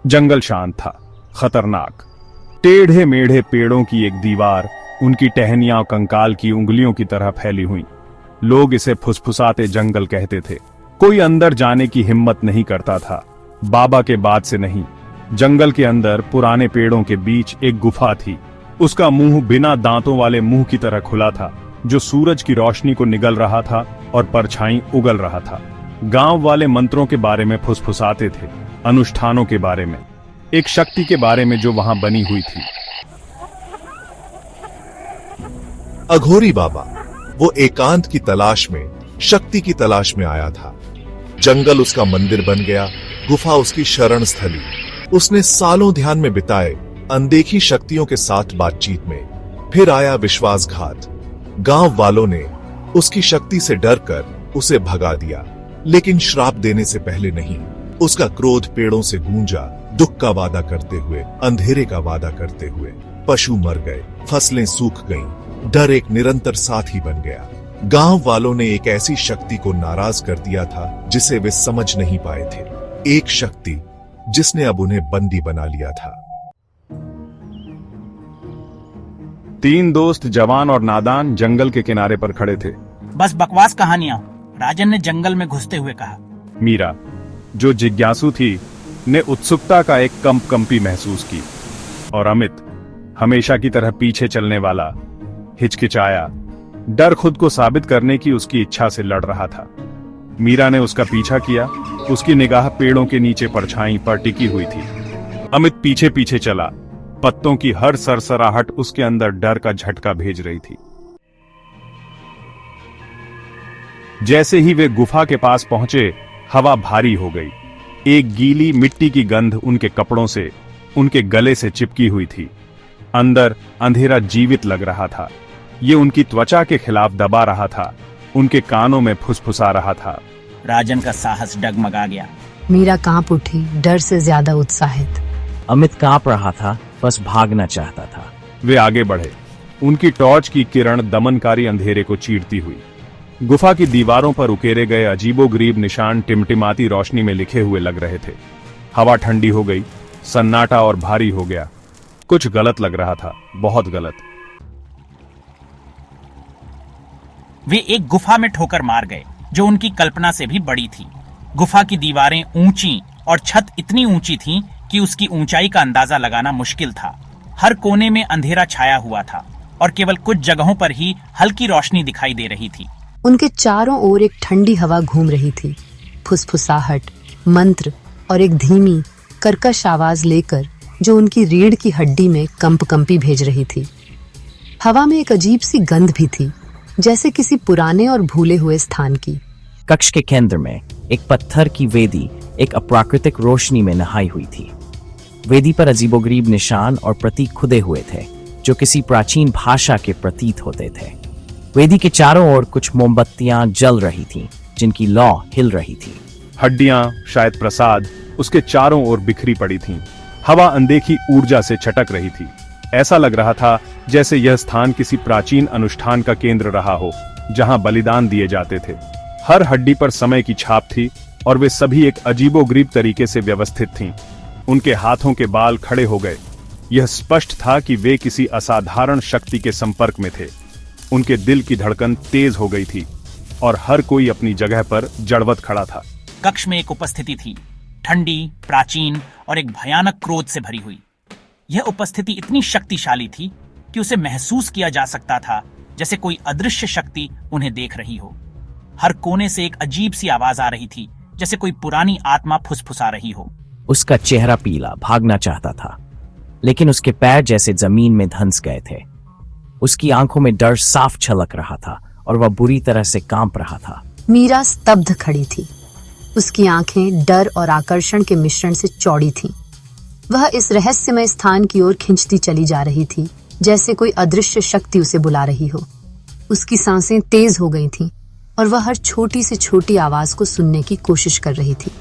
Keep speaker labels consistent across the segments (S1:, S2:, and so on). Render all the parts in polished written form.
S1: जंगल शांत था, खतरनाक। टेढ़े मेढ़े पेड़ों की एक दीवार उनकी टहनियां कंकाल की उंगलियों की तरह फैली हुई। लोग इसे फुसफुसाते जंगल कहते थे। कोई अंदर जाने की हिम्मत नहीं करता था, बाबा के बाद से नहीं। जंगल के अंदर पुराने पेड़ों के बीच एक गुफा थी। उसका मुंह बिना दांतों वाले मुंह की तरह खुला था, जो सूरज की रोशनी को निगल रहा था और परछाई उगल रहा था। गांव वाले मंत्रों के बारे में फुसफुसाते थे, अनुष्ठानों के बारे में, एक शक्ति के बारे में जो वहां बनी हुई थी।
S2: अघोरी बाबा वो एकांत की तलाश में, शक्ति की तलाश में आया था। जंगल उसका मंदिर बन गया, गुफा उसकी शरण स्थली। उसने सालों ध्यान में बिताए, अनदेखी शक्तियों के साथ बातचीत में। फिर आया विश्वासघात। गांव वालों ने उसकी शक्ति से डरकर उसे भगा दिया, लेकिन श्राप देने से पहले नहीं। उसका क्रोध पेड़ों से गूंजा, दुख का वादा करते हुए, अंधेरे का वादा करते हुए। पशु मर गए, फसलें सूख गईं, डर एक निरंतर साथी बन गया। गांव वालों ने एक ऐसी शक्ति को नाराज कर दिया था जिसे वे समझ नहीं पाए थे। एक शक्ति जिसने अब उन्हें बंदी बना लिया था।
S1: तीन दोस्त जवान और नादान जंगल के किनारे पर खड़े थे।
S3: बस बकवास कहानियां, राजन ने जंगल में घुसते हुए कहा।
S1: मीरा, जो जिज्ञासु थी, ने उत्सुकता का एक कंपी महसूस की, और अमित, हमेशा की तरह पीछे चलने वाला, हिचकिचाया। डर खुद को साबित करने की उसकी इच्छा से लड़ रहा था। मीरा ने उसका पीछा किया, उसकी निगाह पेड़ों के नीचे परछाई पर टिकी हुई थी। अमित पीछे पीछे चला, पत्तों की हर सरसराहट उसके अंदर डर का झटका भेज रही थी। जैसे ही वे गुफा के पास पहुंचे, हवा भारी हो गई। एक गीली मिट्टी की गंध उनके कपड़ों से, उनके गले से चिपकी हुई थी। अंदर अंधेरा जीवित लग रहा था। ये उनकी त्वचा के खिलाफ दबा रहा था, उनके कानों में फुसफुसा रहा था।
S3: राजन का साहस डगमगा गया।
S4: मीरा कांप उठी, डर से ज्यादा उत्साहित।
S5: अमित कांप रहा था, बस भागना चाहता था।
S1: वे आगे बढ़े, उनकी टॉर्च की किरण दमनकारी अंधेरे को चीरती हुई। गुफा की दीवारों पर उकेरे गए अजीबोगरीब निशान टिमटिमाती रोशनी में लिखे हुए लग रहे थे। हवा ठंडी हो गई, सन्नाटा और भारी हो गया। कुछ गलत लग रहा था, बहुत गलत।
S3: वे एक गुफा में ठोकर मार गए, जो उनकी कल्पना से भी बड़ी थी। गुफा की दीवारें ऊंची और छत इतनी ऊंची थी कि उसकी ऊंचाई का अंदाजा लगाना मुश्किल था। हर कोने में अंधेरा छाया हुआ था और केवल कुछ जगहों पर ही हल्की रोशनी दिखाई दे रही थी।
S4: उनके चारों ओर एक ठंडी हवा घूम रही थी, फुसफुसाहट, मंत्र और एक धीमी कर्कश आवाज लेकर, जो उनकी रीढ़ की हड्डी में कंपी भेज रही थी। हवा में एक अजीब सी गंध भी थी, जैसे किसी पुराने और भूले हुए स्थान की।
S5: कक्ष के केंद्र में एक पत्थर की वेदी एक अप्राकृतिक रोशनी में नहाई हुई थी। वेदी पर अजीबोगरीब निशान और प्रतीक खुदे हुए थे, जो किसी प्राचीन भाषा के प्रतीत होते थे। वेदी के चारों ओर कुछ मोमबत्तियां जल रही थीं, जिनकी लौ हिल रही थी।
S1: हड्डियां, शायद प्रसाद, उसके चारों ओर बिखरी पड़ी थीं। हवा अनदेखी ऊर्जा से छटक रही थी। ऐसा लग रहा था जैसे यह स्थान किसी प्राचीन अनुष्ठान का केंद्र रहा हो, जहां बलिदान दिए जाते थे। हर हड्डी पर समय की छाप थी और वे सभी एक अजीबोगरीब तरीके से व्यवस्थित थीं। उनके हाथों के बाल खड़े हो गए। यह स्पष्ट था कि वे किसी असाधारण शक्ति के संपर्क में थे। उनके दिल की धड़कन तेज हो गई थी और हर कोई अपनी जगह पर जड़वत खड़ा था।
S3: कक्ष में एक उपस्थिति थी, ठंडी, प्राचीन और एक भयानक क्रोध से भरी हुई। यह उपस्थिति इतनी शक्तिशाली थी कि उसे महसूस किया जा सकता था जैसे कोई अदृश्य शक्ति उन्हें देख रही हो। हर कोने से एक अजीब सी आवाज आ रही थी, जैसे कोई पुरानी आत्मा फुसफुसा रही हो।
S5: उसका चेहरा पीला, भागना चाहता था, लेकिन उसके पैर जैसे जमीन में धंस गए थे। उसकी आंखों में डर साफ झलक रहा था और वह बुरी तरह से कांप रहा था।
S4: मीरा स्तब्ध खड़ी थी। उसकी आंखें डर और आकर्षण के मिश्रण से चौड़ी थीं। वह इस रहस्यमय स्थान की ओर खिंचती चली जा रही थी, जैसे कोई अदृश्य शक्ति उसे बुला रही हो। उसकी सांसें तेज हो गई थीं और वह हर छोटी से छोटी आवाज को सुनने की कोशिश कर रही थी।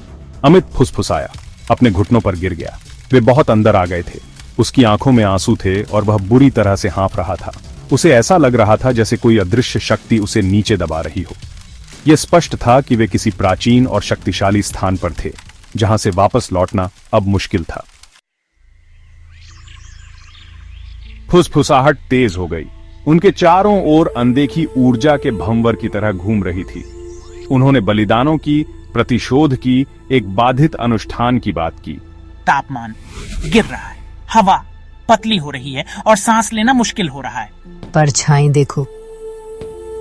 S1: अमित फुसफुसाया, अपने घुटनों पर गिर गया। वे बहुत अंदर आ गए थे। उसकी आंखों में आंसू थे और वह बुरी तरह से हाँफ रहा था। उसे ऐसा लग रहा था जैसे कोई अदृश्य शक्ति उसे नीचे दबा रही हो। यह स्पष्ट था कि वे किसी प्राचीन और शक्तिशाली स्थान पर थे, जहां से वापस लौटना अब मुश्किल था। फुसफुसाहट तेज हो गई। उनके चारों ओर अनदेखी ऊर्जा के भंवर की तरह घूम रही थी। उन्होंने बलिदानों की, प्रतिशोध की, एक बाधित अनुष्ठान की बात की।
S3: तापमान गिर रहा है, हवा पतली हो रही है और सांस लेना मुश्किल हो रहा है।
S4: परछाई देखो,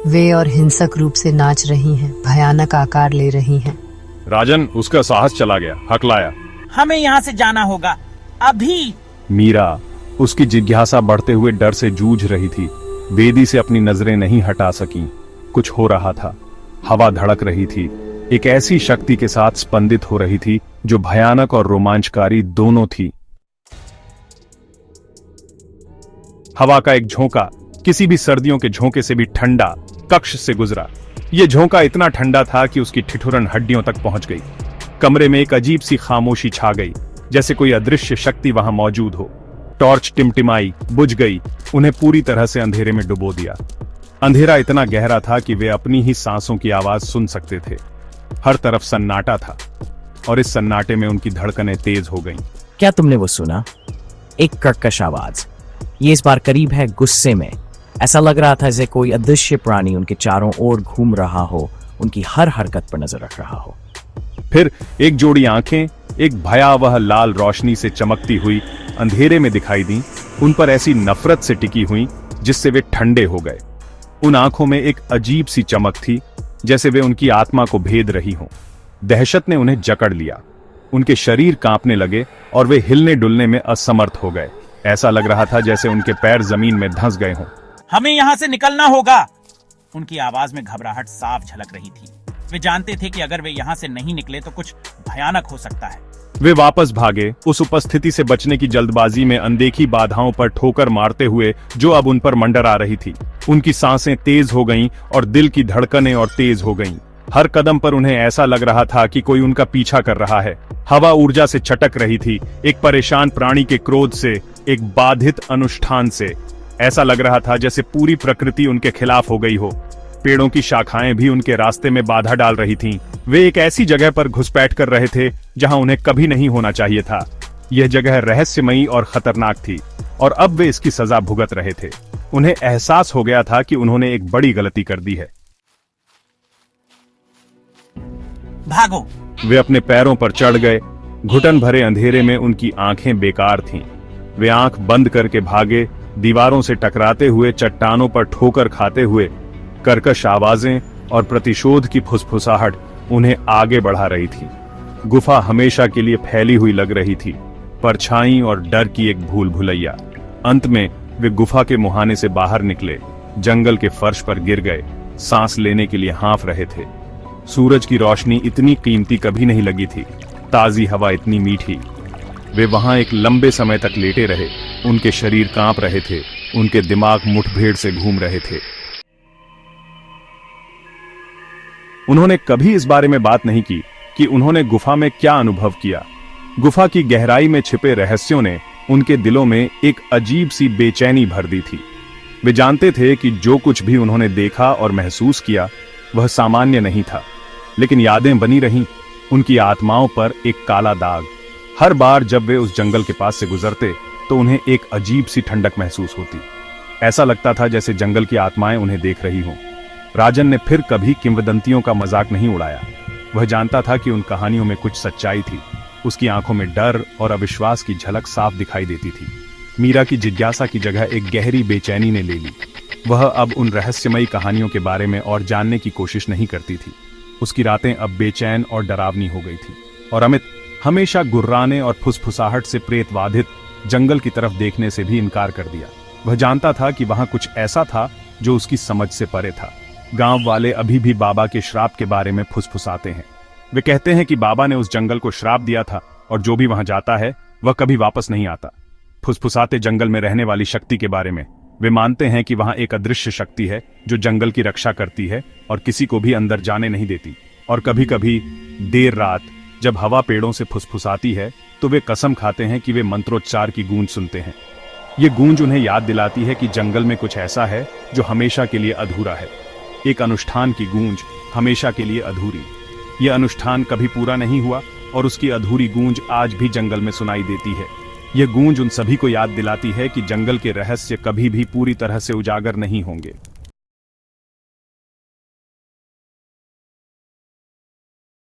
S4: वे और हिंसक रूप से नाच रही हैं, भयानक आकार ले रही हैं।
S1: राजन, उसका साहस चला गया, हकलाया।
S3: हमें यहाँ से जाना होगा अभी।
S1: मीरा उसकी जिज्ञासा बढ़ते हुए डर से जूझ रही थी। वेदी से अपनी नजरें नहीं हटा सकी। कुछ हो रहा था, हवा धड़क रही थी, एक ऐसी शक्ति के साथ स्पंदित हो रही थी जो भयानक और रोमांचकारी दोनों थी। हवा का एक झोंका किसी भी सर्दियों के झोंके से भी ठंडा कक्ष से गुजरा। यह झोंका इतना ठंडा था कि उसकी ठिठुरन हड्डियों तक पहुंच गई। कमरे में एक अजीब सी खामोशी छा गई, जैसे कोई अदृश्य शक्ति वहां मौजूद हो। टॉर्च टिमटिमाई, बुझ गई, उन्हें पूरी तरह से अंधेरे में डुबो दिया। अंधेरा इतना गहरा था कि वे अपनी ही सांसों की आवाज सुन सकते थे। हर तरफ सन्नाटा था और इस सन्नाटे में उनकी धड़कनें तेज हो गईं।
S5: क्या तुमने वो सुना? एक कर्कश आवाज। ये इस बार करीब है गुस्से में। ऐसा लग रहा था जैसे कोई अदृश्य प्राणी उनके चारों ओर घूम रहा हो, उनकी हर हरकत पर नजर रख रहा हो।
S1: फिर एक जोड़ी आंखें एक भयावह लाल रोशनी से चमकती हुई अंधेरे में दिखाई दी। उन पर ऐसी नफरत से टिकी हुई जिससे वे ठंडे हो गए। उन आंखों में एक अजीब सी चमक थी, जैसे वे उनकी आत्मा को भेद रही हों। दहशत ने उन्हें जकड़ लिया। उनके शरीर कांपने लगे और वे हिलने डुलने में असमर्थ हो गए। ऐसा लग रहा था जैसे उनके पैर जमीन में धंस गए हों।
S3: हमें यहाँ से निकलना होगा। उनकी आवाज में घबराहट साफ झलक रही थी। वे जानते थे कि अगर वे यहाँ से नहीं निकले तो कुछ भयानक हो सकता है।
S1: वे वापस भागे, उस उपस्थिति से बचने की जल्दबाजी में अनदेखी बाधाओं पर ठोकर मारते हुए जो अब उन पर मंडरा रही थी। उनकी सांसें तेज हो गईं और दिल की धड़कनें और तेज हो गईं। हर कदम पर उन्हें ऐसा लग रहा था कि कोई उनका पीछा कर रहा है। हवा ऊर्जा से छटक रही थी, एक परेशान प्राणी के क्रोध से, एक बाधित अनुष्ठान से। ऐसा लग रहा था जैसे पूरी प्रकृति उनके खिलाफ हो गई हो। पेड़ों की शाखाएं भी उनके रास्ते में बाधा डाल रही थीं। वे एक ऐसी जगह पर घुसपैठ कर रहे थे जहां उन्हें कभी नहीं होना चाहिए था। यह जगह रहस्यमयी और खतरनाक थी और अब वे इसकी सजा भुगत रहे थे। उन्हें एहसास हो गया था कि उन्होंने एक बड़ी गलती कर दी है।
S3: भागो!
S1: वे अपने पैरों पर चढ़ गए। घुटन भरे अंधेरे में उनकी आंखें बेकार थीं। वे आंख बंद करके भागे, दीवारों से टकराते हुए, चट्टानों पर ठोकर खाते हुए। कर्कश आवाजें और प्रतिशोध की फुसफुसाहट उन्हें आगे बढ़ा रही थी। गुफा हमेशा के लिए फैली हुई लग रही थी, परछाई और डर की एक भूल भुलैया। अंत में वे गुफा के मुहाने से बाहर निकले, जंगल के फर्श पर गिर गए, सांस लेने के लिए हाँफ रहे थे। सूरज की रोशनी इतनी कीमती कभी नहीं लगी थी, ताजी हवा इतनी मीठी। वे वहां एक लंबे समय तक लेटे रहे। उनके शरीर कांप रहे थे, उनके दिमाग मुठभेड़ से घूम रहे थे। उन्होंने कभी इस बारे में बात नहीं की कि उन्होंने गुफा में क्या अनुभव किया। गुफा की गहराई में छिपे रहस्यों ने उनके दिलों में एक अजीब सी बेचैनी भर दी थी। वे जानते थे कि जो कुछ भी उन्होंने देखा और महसूस किया वह सामान्य नहीं था, लेकिन यादें बनी रहीं, उनकी आत्माओं पर एक काला दाग। हर बार जब वे उस जंगल के पास से गुजरते तो उन्हें एक अजीब सी ठंडक महसूस होती। ऐसा लगता था जैसे जंगल की आत्माएं उन्हें देख रही हों। राजन ने फिर कभी किंवदंतियों का मजाक नहीं उड़ाया। वह जानता था कि उन कहानियों में कुछ सच्चाई थी। उसकी आंखों में डर और अविश्वास की झलक साफ दिखाई देती थी। मीरा की जिज्ञासा की जगह एक गहरी बेचैनी ने ले ली। वह अब उन रहस्यमयी कहानियों के बारे में और जानने की कोशिश नहीं करती थी। उसकी रातें अब बेचैन और डरावनी हो गई थी। और अमित हमेशा गुर्राने और फुसफुसाहट से प्रेतवाधित जंगल की तरफ देखने से भी इनकार कर दिया। वह जानता था कि वहां कुछ ऐसा था जो उसकी समझ से परे था। गांव वाले अभी भी बाबा के श्राप के बारे में फुसफुसाते हैं। वे कहते हैं कि बाबा ने उस जंगल को श्राप दिया था और जो भी वहां जाता है वह कभी वापस नहीं आता। फुसफुसाते जंगल में रहने वाली शक्ति के बारे में वे मानते हैं कि वहां एक अदृश्य शक्ति है जो जंगल की रक्षा करती है और किसी को भी अंदर जाने नहीं देती। और कभी कभी देर रात जब हवा पेड़ों से फुसफुसाती है तो वे कसम खाते हैं कि वे मंत्रोच्चार की गूंज सुनते हैं। ये गूंज उन्हें याद दिलाती है कि जंगल में कुछ ऐसा है जो हमेशा के लिए अधूरा है। एक अनुष्ठान की गूंज हमेशा के लिए अधूरी। यह अनुष्ठान कभी पूरा नहीं हुआ और उसकी अधूरी गूंज आज भी जंगल में सुनाई देती है। यह गूंज उन सभी को याद दिलाती है कि जंगल के रहस्य कभी भी पूरी तरह से उजागर नहीं होंगे।